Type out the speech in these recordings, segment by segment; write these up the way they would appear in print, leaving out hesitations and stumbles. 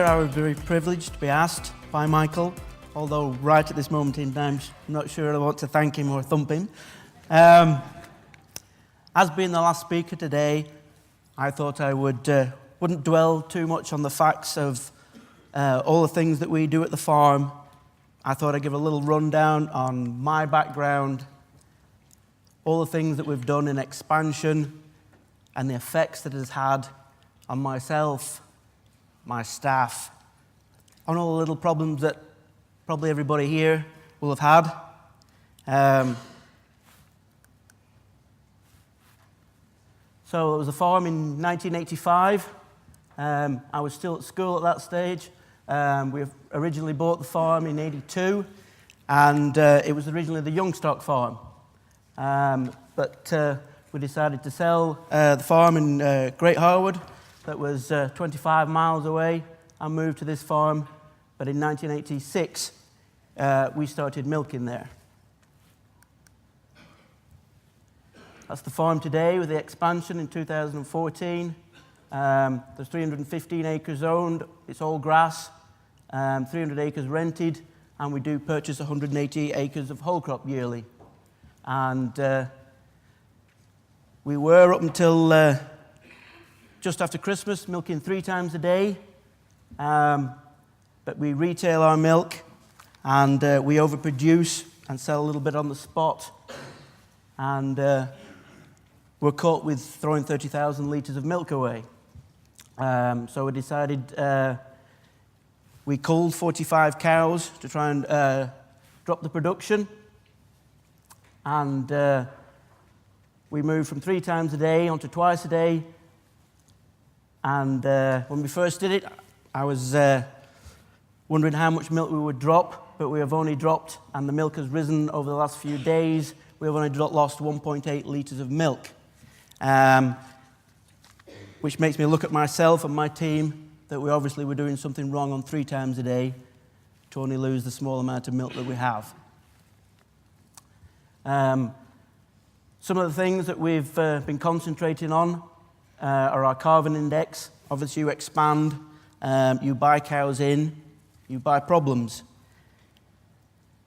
here, I was very privileged to be asked by Michael, although right at this moment in time, I'm not sure I want to thank him or thump him. As being the last speaker today, I thought I wouldn't dwell too much on the facts of all the things that we do at the farm. I thought I'd give a little rundown on my background, all the things that we've done in expansion, and the effects that it has had on myself, my staff, on all the little problems that probably everybody here will have had. So it was a farm in 1985. I was still at school at that stage. We originally bought the farm in 82, and it was originally the Youngstock farm. But we decided to sell the farm in Great Harwood that was 25 miles away and moved to this farm. But in 1986, we started milking there. That's the farm today with the expansion in 2014. There's 315 acres owned. It's all grass, 300 acres rented, and we do purchase 180 acres of whole crop yearly. And we were, up until just after Christmas, milking 3 times a day. But we retail our milk, and we overproduce and sell a little bit on the spot. And we're caught with throwing 30,000 litres of milk away. So we decided we culled 45 cows to try and drop the production. And we moved from 3 times a day onto twice a day. And when we first did it, I was wondering how much milk we would drop, but we have only dropped, and the milk has risen over the last few days, we have only lost 1.8 litres of milk. Which makes me look at myself and my team that we obviously were doing something wrong on 3 times a day to only lose the small amount of milk that we have. Some of the things that we've been concentrating on are our calving index. Obviously, you expand, you buy cows in, you buy problems.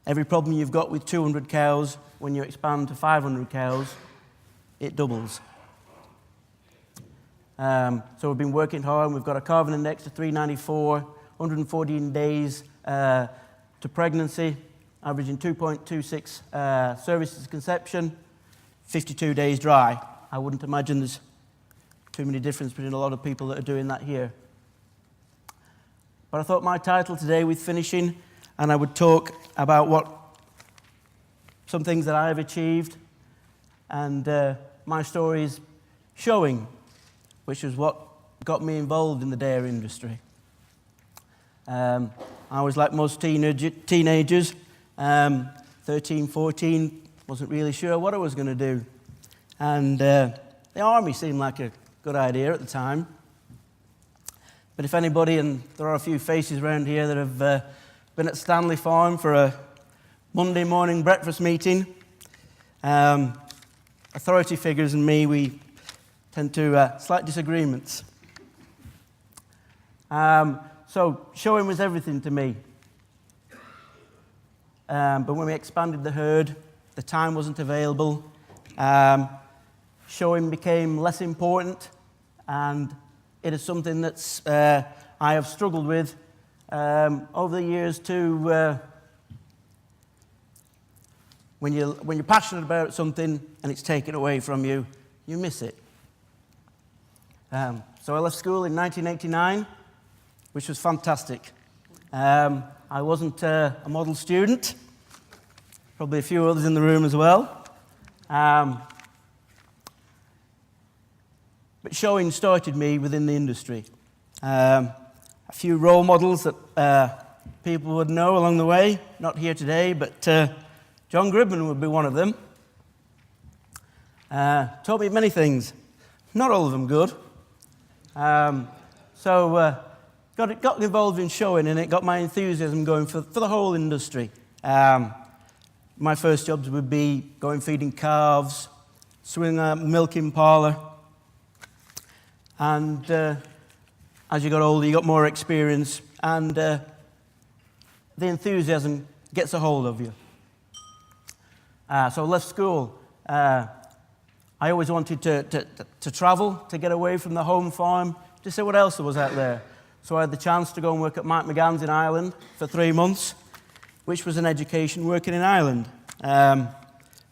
Every problem you've got with 200 cows, when you expand to 500 cows, it doubles. So we've been working hard. We've got a calving index of 394, 114 days to pregnancy, averaging 2.26 services to conception, 52 days dry. I wouldn't imagine there's too many difference between a lot of people that are doing that here. But I thought my title today with finishing, and I would talk about some things that I have achieved, and my story is showing, which is what got me involved in the dairy industry. I was like most teenagers, 13, 14, wasn't really sure what I was going to do. And the army seemed like a good idea at the time. But if anybody, and there are a few faces around here that have been at Stanley Farm for a Monday morning breakfast meeting, authority figures and me, we tend to slight disagreements. So showing was everything to me. But when we expanded the herd, the time wasn't available. Showing became less important, and it is something that's I have struggled with over the years to. When you're passionate about something and it's taken away from you, you miss it. So I left school in 1989, which was fantastic. I wasn't a model student, probably a few others in the room as well. But showing started me within the industry. A few role models that people would know along the way, not here today, but John Gribman would be one of them. Taught me many things, not all of them good. So got involved in showing, and it got my enthusiasm going for the whole industry. My first jobs would be going feeding calves, swinging a milking parlour, and as you got older, you got more experience, and the enthusiasm gets a hold of you. So I left school. I always wanted to travel, to get away from the home farm, to see what else there was out there. So I had the chance to go and work at Mike McGann's in Ireland for 3 months, which was an education working in Ireland.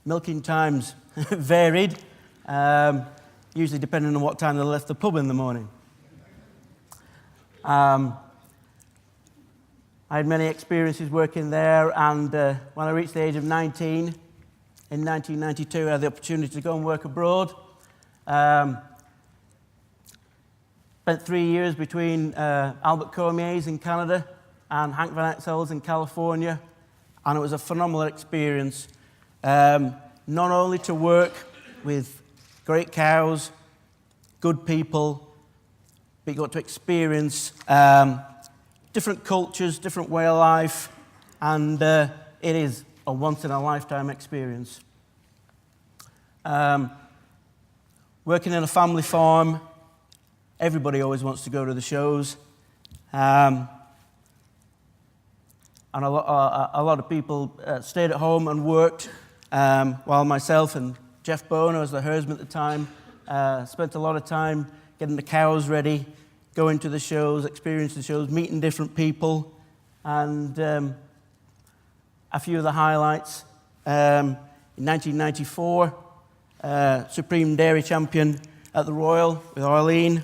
Milking times varied, usually depending on what time they left the pub in the morning. I had many experiences working there, and when I reached the age of 19, in 1992, I had the opportunity to go and work abroad. Spent 3 years between Albert Cormier's in Canada and Hank Van Axel's in California, and it was a phenomenal experience. Not only to work with great cows, good people, but you got to experience different cultures, different way of life, and it is a once-in-a-lifetime experience. Working in a family farm, everybody always wants to go to the shows, and a lot of people stayed at home and worked, while myself and Jeff Bono, as the herdsman at the time, spent a lot of time getting the cows ready, going to the shows, experiencing the shows, meeting different people, and a few of the highlights. In 1994, Supreme Dairy Champion at the Royal with Arlene.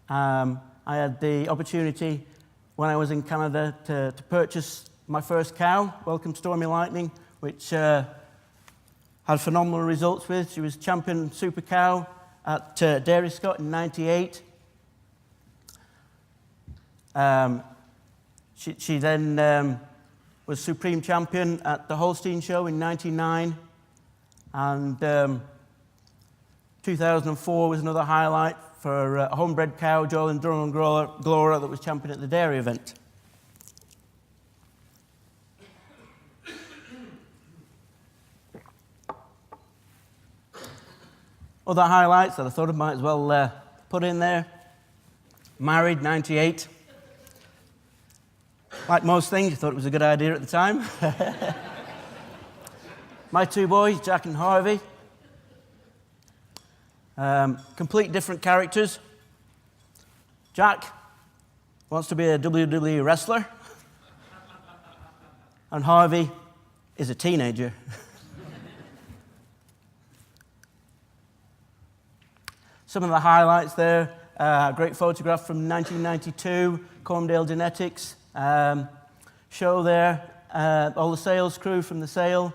I had the opportunity when I was in Canada to purchase my first cow, Welcome Stormy Lightning, which had phenomenal results with. She was champion super cow at Dairy Scott in 98. She then was supreme champion at the Holstein show in 99. And 2004 was another highlight for a homebred cow, Joylan Durham Glora, that was champion at the dairy event. Other highlights that I thought I might as well put in there. Married, 98. Like most things, I thought it was a good idea at the time. My 2 boys, Jack and Harvey. Complete different characters. Jack wants to be a WWE wrestler, and Harvey is a teenager. Some of the highlights there, a great photograph from 1992, Cormdale Genetics show there, all the sales crew from the sale,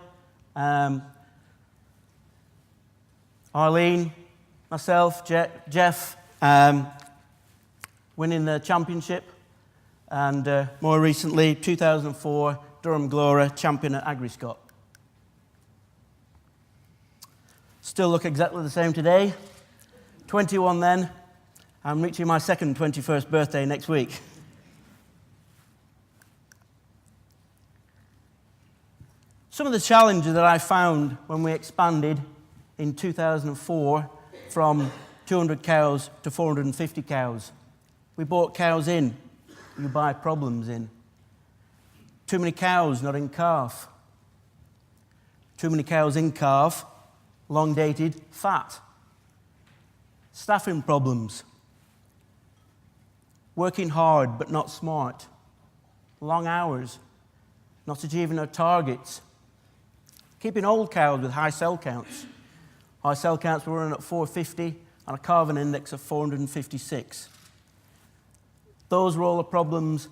Arlene, myself, Jeff, winning the championship, and more recently, 2004, Durham Glora, champion at Agri-Scott. Still look exactly the same today. 21 then. I'm reaching my second 21st birthday next week. Some of the challenges that I found when we expanded in 2004 from 200 cows to 450 cows. We bought cows in, you buy problems in. Too many cows not in calf. Too many cows in calf, long dated, fat. Staffing problems. Working hard but not smart. Long hours. Not achieving our targets. Keeping old cows with high cell counts. Our cell counts were running at 450 and a calving index of 456. Those were all the problems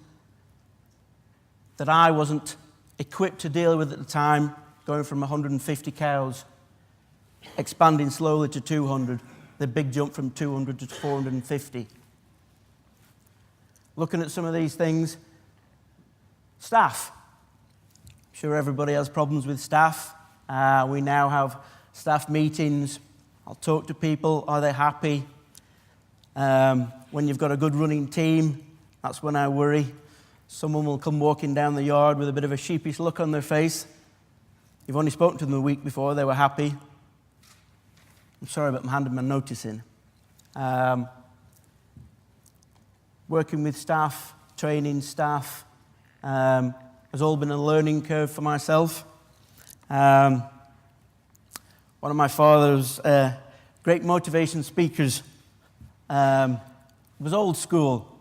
that I wasn't equipped to deal with at the time, going from 150 cows, expanding slowly to 200, the big jump from 200 to 450. Looking at some of these things, staff. I'm sure everybody has problems with staff. We now have staff meetings. I'll talk to people. Are they happy? When you've got a good running team, that's when I worry. Someone will come walking down the yard with a bit of a sheepish look on their face. You've only spoken to them the week before. They were happy. I'm sorry, but I'm handing my notice in. But working with staff, training staff, has all been a learning curve for myself. One of my father's great motivation speakers was old school.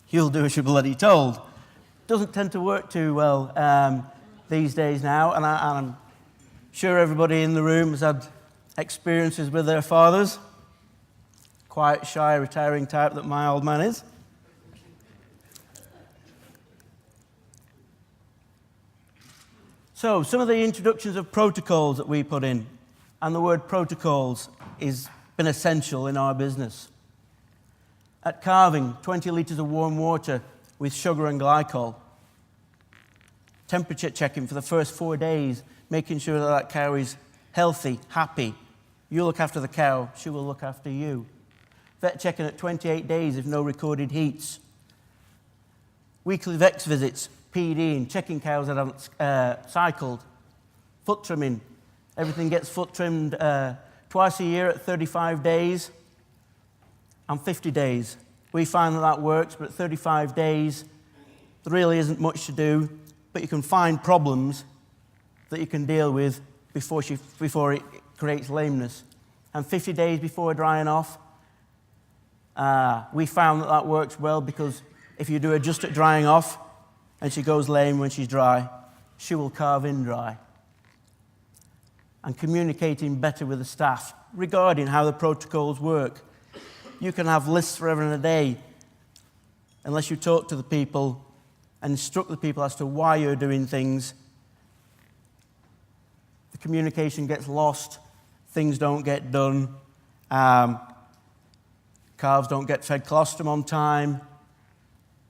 You'll do as you're bloody told. Doesn't tend to work too well these days now, and I'm sure everybody in the room has had experiences with their fathers. Quiet, shy, retiring type that my old man is. So, some of the introductions of protocols that we put in, and the word protocols has been essential in our business. At calving, 20 litres of warm water with sugar and glycol. Temperature checking for the first 4 days, making sure that that cow is healthy, happy. You look after the cow, she will look after you. Vet checking at 28 days if no recorded heats. Weekly vet visits, PDing, checking cows that haven't cycled. Foot trimming, everything gets foot trimmed twice a year at 35 days and 50 days. We find that that works, but at 35 days, there really isn't much to do, but you can find problems that you can deal with before it creates lameness. And 50 days before drying off, we found that that works well, because if you do her just at drying off and she goes lame when she's dry, she will calve in dry. And communicating better with the staff regarding how the protocols work. You can have lists forever and a day unless you talk to the people and instruct the people as to why you're doing things. The communication gets lost, things don't get done, calves don't get fed colostrum on time,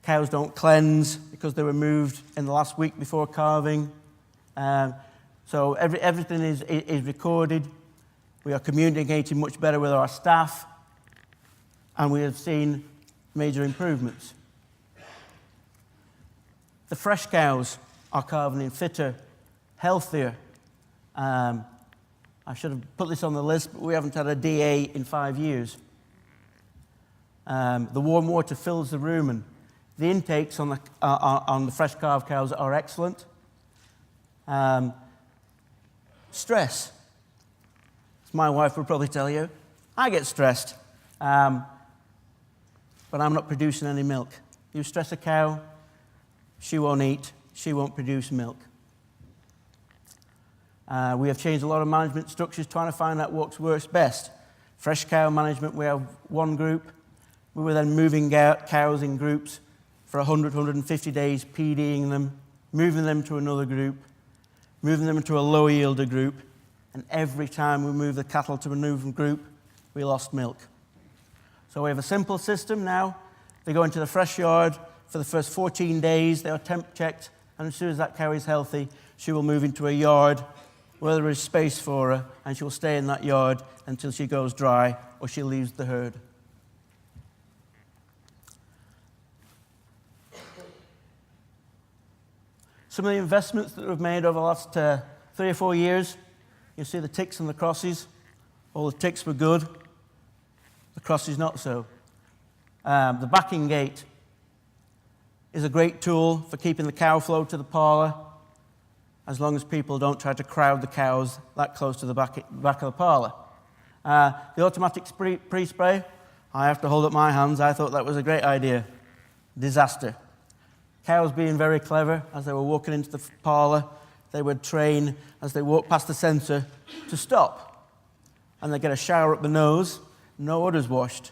cows don't cleanse because they were moved in the last week before calving. So everything is recorded. We are communicating much better with our staff, and we have seen major improvements. The fresh cows are calving in fitter, healthier. I should have put this on the list, but we haven't had a DA in 5 years. The warm water fills the rumen. The intakes on the fresh calf cows are excellent. Stress. As my wife will probably tell you, I get stressed, but I'm not producing any milk. You stress a cow, she won't eat, she won't produce milk. We have changed a lot of management structures trying to find out what works best. Fresh cow management, we have one group. We were then moving cows in groups for 100, 150 days, PDing them, moving them to another group, moving them into a low yielder group, and every time we move the cattle to a new group, we lost milk. So we have a simple system now. They go into the fresh yard for the first 14 days, they are temp checked, and as soon as that cow is healthy, she will move into a yard where there is space for her, and she will stay in that yard until she goes dry or she leaves the herd. Some of the investments that we've made over the last 3 or 4 years, you see the ticks and the crosses. All the ticks were good, the crosses not so. The backing gate is a great tool for keeping the cow flow to the parlour, as long as people don't try to crowd the cows that close to the back of the parlour. The automatic pre-spray, I have to hold up my hands. I thought that was a great idea. Disaster. Cows being very clever, as they were walking into the parlour, they would train as they walk past the sensor to stop. And they get a shower up the nose, no udder's washed.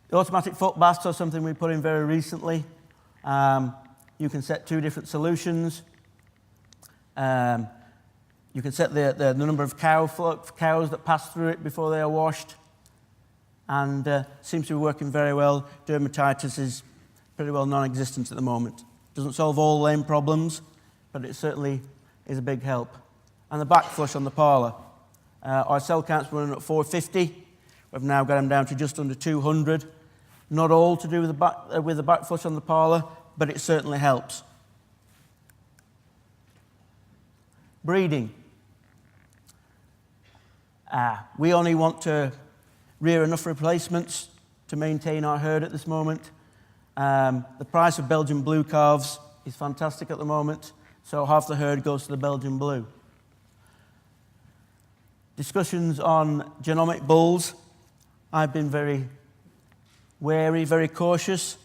The automatic foot baths are something we put in very recently. You can set 2 different solutions. You can set the number of cows that pass through it before they are washed. And seems to be working very well. Dermatitis is pretty well non-existent at the moment. Doesn't solve all lame problems, but it certainly is a big help. And the back flush on the parlour. Our cell counts were running at 450. We've now got them down to just under 200. Not all to do with the back flush on the parlour, but it certainly helps. Breeding. We only want to rear enough replacements to maintain our herd at this moment. The price of Belgian blue calves is fantastic at the moment, so half the herd goes to the Belgian blue. Discussions on genomic bulls. I've been very wary, very cautious.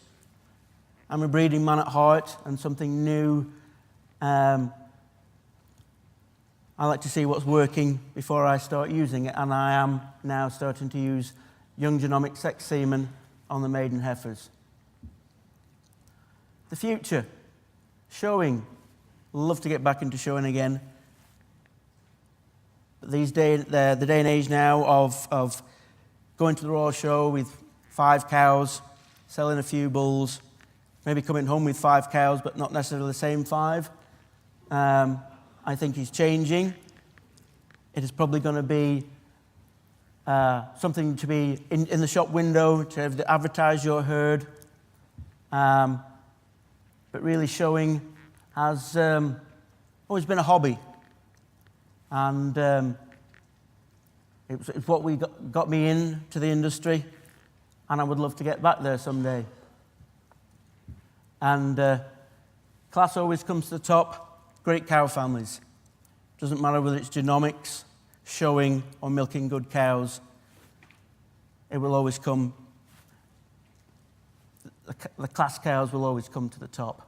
I'm a breeding man at heart, and something new. I like to see what's working before I start using it, and I am now starting to use young genomic sex semen on the maiden heifers. The future, showing. Love to get back into showing again. But the day and age now of going to the Royal Show with 5 cows, selling a few bulls, maybe coming home with 5 cows, but not necessarily the same 5. I think is changing. It is probably going to be something to be in the shop window, to advertise your herd. But really showing has always been a hobby. And it's what got me into the industry, and I would love to get back there someday. And class always comes to the top, great cow families. Doesn't matter whether it's genomics, showing, or milking good cows, it will always come, the class cows will always come to the top.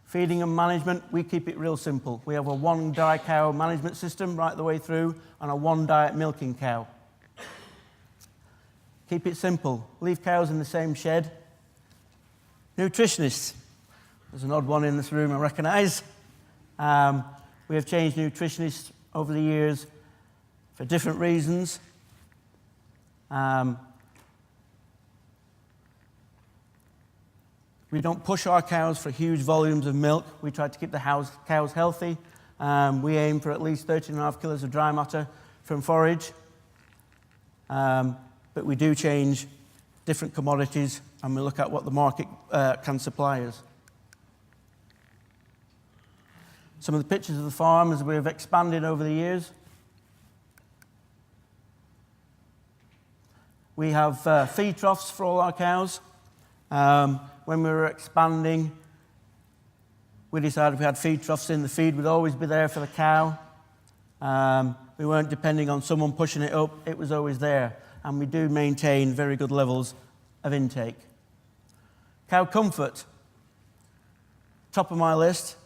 Feeding and management, we keep it real simple. We have a 1 dry cow management system right the way through, and a 1 diet milking cow. Keep it simple. Leave cows in the same shed. Nutritionists. There's an odd one in this room I recognize. We have changed nutritionists over the years for different reasons. We don't push our cows for huge volumes of milk. We try to keep the cows healthy. We aim for at least 13.5 kilos of dry matter from forage. But we do change different commodities, and we look at what the market can supply us. Some of the pictures of the farm as we've expanded over the years. We have feed troughs for all our cows. When we were expanding, we decided if we had feed troughs in, the feed would always be there for the cow. We weren't depending on someone pushing it up, it was always there. And we do maintain very good levels of intake. Cow comfort, top of my list.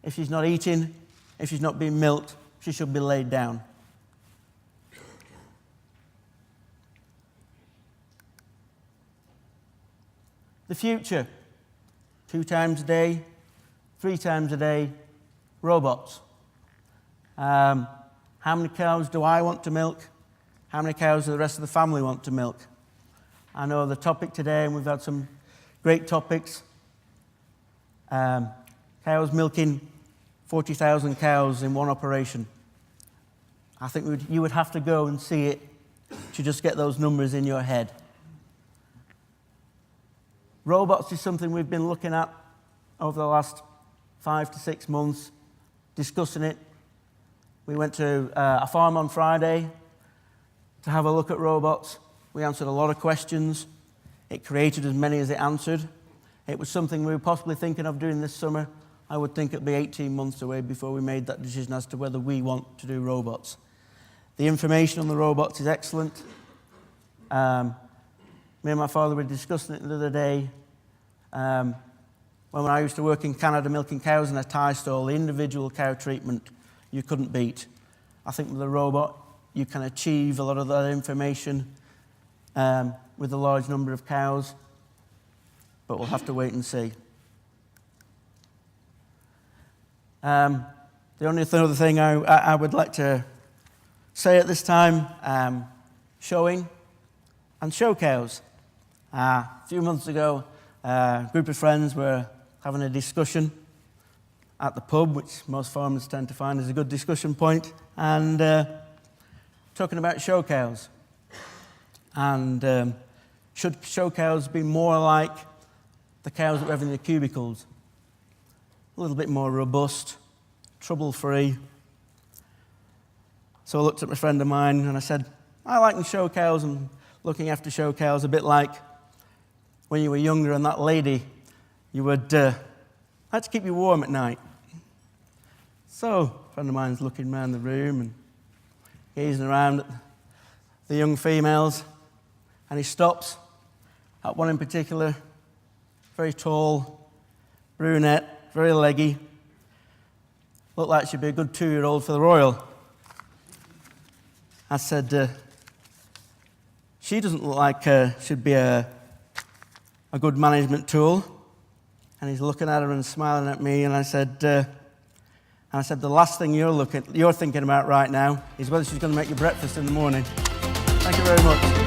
If she's not eating, if she's not being milked, she should be laid down. The future, 2 times a day, 3 times a day, robots. How many cows do I want to milk? How many cows do the rest of the family want to milk? I know the topic today, and we've had some great topics. Cows milking 40,000 cows in one operation. I think you would have to go and see it to just get those numbers in your head. Robots is something we've been looking at over the last 5 to 6 months, discussing it. We went to a farm on Friday to have a look at robots. We answered a lot of questions. It created as many as it answered. It was something we were possibly thinking of doing this summer. I would think it'd be 18 months away before we made that decision as to whether we want to do robots. The information on the robots is excellent. Me and my father were discussing it the other day. When I used to work in Canada milking cows in a tie stall, the individual cow treatment you couldn't beat. I think with a robot, you can achieve a lot of that information with a large number of cows, but we'll have to wait and see. The only other thing I would like to say at this time, showing and show cows. A few months ago, a group of friends were having a discussion at the pub, which most farmers tend to find is a good discussion point, and talking about show cows. And should show cows be more like the cows that we have in the cubicles? A little bit more robust, trouble-free. So I looked at my friend of mine and I said, I like show cows and looking after show cows a bit like when you were younger and that lady, you would like to keep you warm at night. So a friend of mine's looking around the room and gazing around at the young females, and he stops at one in particular, very tall, brunette, very leggy, looked like she'd be a good 2-year-old for the Royal. I said, she doesn't look like she'd be a good management tool. And he's looking at her and smiling at me, and I said, the last thing you're thinking about right now is whether she's going to make you breakfast in the morning. Thank you very much.